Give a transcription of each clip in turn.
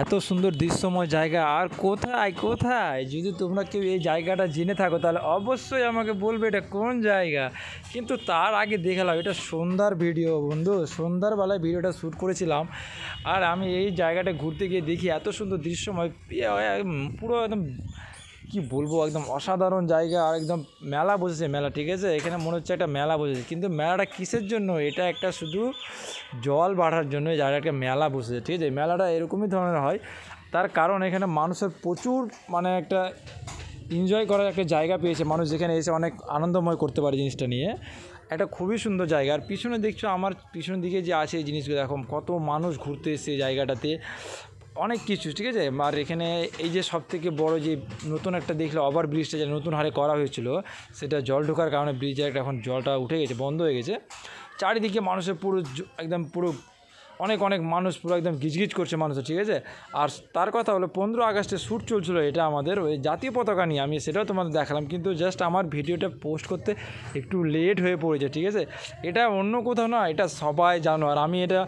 এত সুন্দর দৃশ্যময় জায়গা আর কোথায় কোথায় যদি তোমরা কেউ এই জায়গাটা জেনে থাকো তাহলে অবশ্যই আমাকে বলবে এটা কোন জায়গা। কিন্তু তার আগে দেখালাম এটা সন্ধ্যার ভিডিও বন্ধু, সন্ধ্যারবেলায় ভিডিওটা শ্যুট করেছিলাম। আর আমি এই জায়গাটা ঘুরতে গিয়ে দেখি এত সুন্দর দৃশ্যময়, পুরো একদম কি বলবো, একদম অসাধারণ জায়গা। আর একদম মেলা বসেছে, মেলা, ঠিক আছে, এখানে মনে হচ্ছে একটা মেলা বসেছে। কিন্তু মেলাটা কিসের জন্য? এটা একটা শুধু জল বাড়ার জন্য এই জায়গাটা মেলা বসেছে, ঠিক আছে। মেলাটা এরকমই ধরনের হয়, তার কারণ এখানে মানুষের প্রচুর একটা এনজয় করার একটা জায়গা পেয়েছে মানুষ, যেখানে এসে অনেক আনন্দময় করতে পারে জিনিসটা নিয়ে। একটা খুবই সুন্দর জায়গা। আর পিছনে দেখছো, আমার পিছনের দিকে যে আছে এই জিনিসগুলো দেখো, কত মানুষ ঘুরতে এসেছে এই জায়গাটাতে, অনেক কিছু, ঠিক আছে। আর এখানে এই যে সবথেকে বড় যে নতুন একটা দেখলে ওভার ব্রিজটা যে নতুন হারে করা হয়েছিল, সেটা জল ঢোকার কারণে ব্রিজের একটা এখন জলটা উঠে গেছে, বন্ধ হয়ে গেছে। চারিদিকে মানুষের পুরো একদম পুরো অনেক মানুষ পুরো একদম গিজগিজ করছে মানুষের, ঠিক আছে। আর তার কথা হলো 15 আগস্টে শ্যুট চলছিল এটা আমাদের ওই জাতীয় পতাকা নিয়ে, আমি সেটাও তোমাদের দেখালাম। কিন্তু জাস্ট আমার ভিডিওটা পোস্ট করতে একটু লেট হয়ে পড়েছে, ঠিক আছে। এটা অন্য কোথাও না, এটা সবাই জানো। আর আমি এটা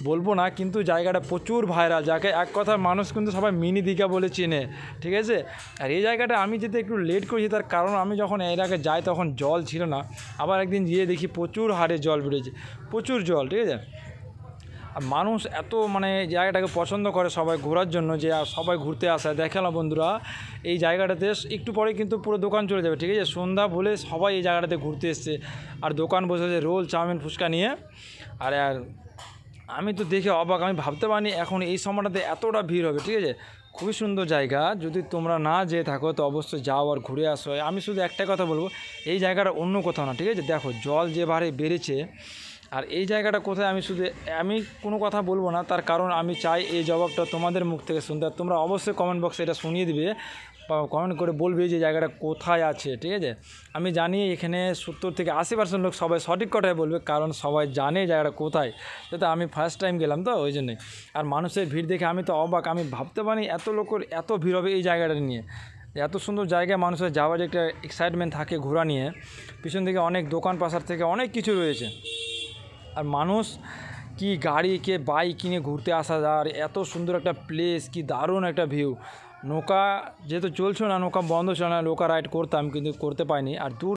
বলবো না, কিন্তু জায়গাটা প্রচুর ভাইরাল, যাকে এক কথা মানুষ কিন্তু সবাই মিনি দীঘা বলে চেনে, ঠিক আছে। আর এই জায়গাটা আমি যেতে একটু লেট করেছি, তার কারণ আমি যখন এর আগে যাই তখন জল ছিল না। আবার একদিন গিয়ে দেখি প্রচুর হারে জল বেড়েছে, প্রচুর জল, ঠিক আছে। আর মানুষ এত জায়গাটাকে পছন্দ করে সবাই ঘোরার জন্য, যে সবাই ঘুরতে আসে। দেখালাম বন্ধুরা এই জায়গাটাতে একটু পরে কিন্তু পুরো দোকান চলে যাবে, ঠিক আছে। সন্ধ্যা বলে সবাই এই জায়গাটাতে ঘুরতে এসছে, আর দোকান বসেছে রোল, চাউমিন, ফুচকা নিয়ে। আর আমি তো দেখে অবাক, আমি ভাবতে পারিনি এখন এই সময়টাতে এতটা ভিড় হবে, ঠিক আছে। খুবই সুন্দর জায়গা, যদি তোমরা না যেয়ে থাকো তো অবশ্যই যাও আর ঘুরে আসো। আমি শুধু একটা কথা বলবো, এই জায়গাটা অন্য কোথাও না, ঠিক আছে। দেখো জল যে ভারে বেড়েছে, আর এই জায়গাটা কোথায় আমি কোনো কথা বলবো না, তার কারণ আমি চাই এই জবাবটা তোমাদের মুখ থেকে শুনতে। আর তোমরা অবশ্যই কমেন্ট বক্সে এটা শুনিয়ে দিবে বা কমেন্ট করে বলবে যে জায়গাটা কোথায় আছে, ঠিক আছে। আমি জানি এখানে 70 থেকে 80% লোক সবাই সঠিক কথাই বলবে, কারণ সবাই জানে জায়গাটা কোথায়। যাতে আমি ফার্স্ট টাইম গেলাম তো ওই জন্যই। আর মানুষের ভিড় দেখে আমি তো অবাক, আমি ভাবতে পারি এত লোকের এত ভিড় হবে এই জায়গাটা নিয়ে। এত সুন্দর জায়গায় মানুষের যাওয়ার যে একটা এক্সাইটমেন্ট থাকে ঘোরা নিয়ে, পিছন থেকে অনেক দোকান পাশার থেকে অনেক কিছু রয়েছে। আর মানুষ কি গাড়ি কে বাইক কিনে ঘুরতে আসা যায়। আর এত সুন্দর একটা প্লেস, কি দারুণ একটা ভিউ। নৌকা যেহেতু চলছে না, নৌকা বন্ধ ছিল না, নৌকা রাইড করতাম কিন্তু করতে পারিনি। আর দূর